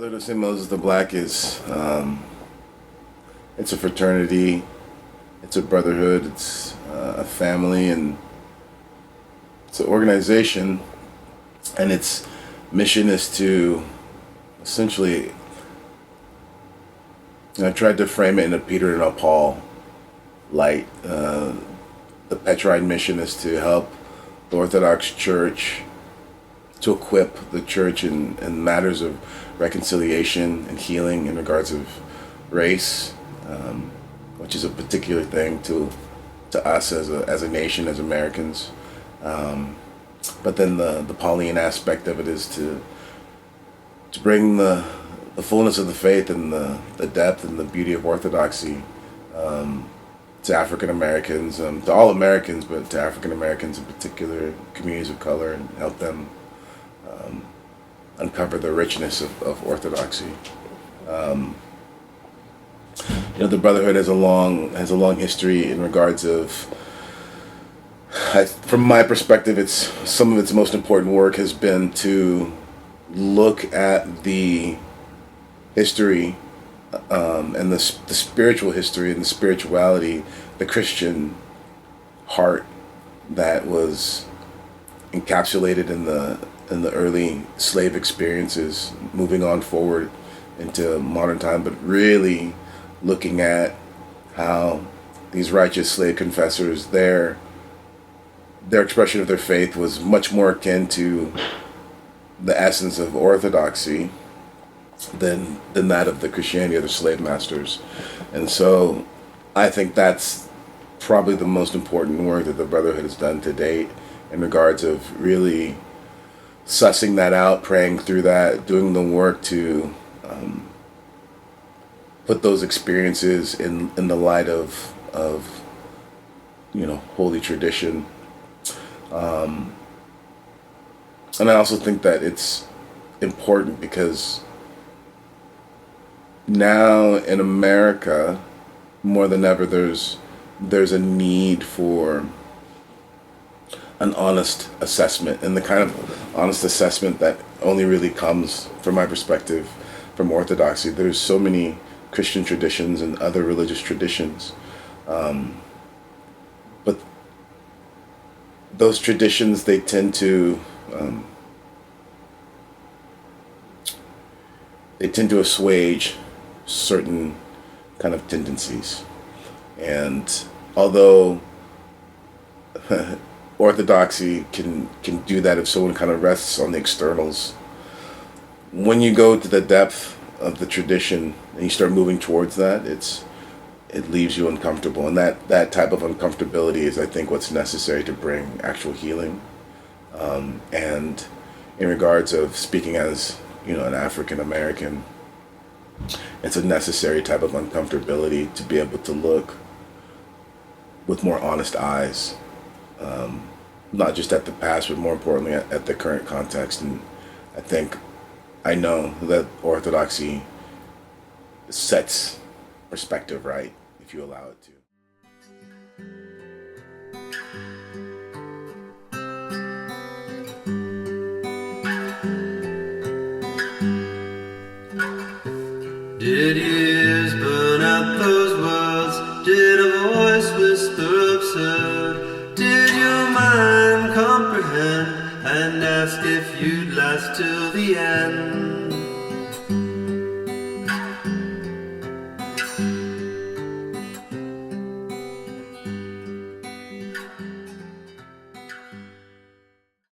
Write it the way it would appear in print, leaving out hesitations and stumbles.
Brotherhood of St. Moses the Black is, it's a fraternity, it's a brotherhood, it's a family, and it's an organization, and its mission is to essentially, I tried to frame it in a Peter and a Paul light. The Petrine mission is to help the Orthodox Church, to equip the church in matters of reconciliation and healing in regards of race, which is a particular thing to us as a nation, as Americans. But then the Pauline aspect of it is to bring the fullness of the faith and the depth and the beauty of Orthodoxy to African Americans, to all Americans, but to African Americans in particular, communities of color, and help them uncover the richness of Orthodoxy. The Brotherhood has a long history in regards of, from my perspective, some of its most important work has been to look at the history and the spiritual history and the spirituality, the Christian heart that was encapsulated in the early slave experiences, moving on forward into modern time, but really looking at how these righteous slave confessors, their expression of their faith was much more akin to the essence of Orthodoxy than that of the Christianity of the slave masters. And so I think that's probably the most important work that the Brotherhood has done to date in regards of really sussing that out, praying through that, doing the work to put those experiences in the light of holy tradition. And I also think that it's important because now in America, more than ever, there's a need for an honest assessment, and the kind of honest assessment that only really comes, from my perspective, from Orthodoxy. There's so many Christian traditions and other religious traditions, but those traditions, they tend to assuage certain kind of tendencies. And although Orthodoxy can do that if someone kind of rests on the externals, when you go to the depth of the tradition and you start moving towards that, it leaves you uncomfortable, and that type of uncomfortability is, I think, what's necessary to bring actual healing. And in regards of speaking as an African American, it's a necessary type of uncomfortability to be able to look with more honest eyes, not just at the past, but more importantly at the current context. And I know that Orthodoxy sets perspective right if you allow it to. Did years burn out those words? Did a voice whisper absurd? Did your mind comprehend and ask if you'd last till the end?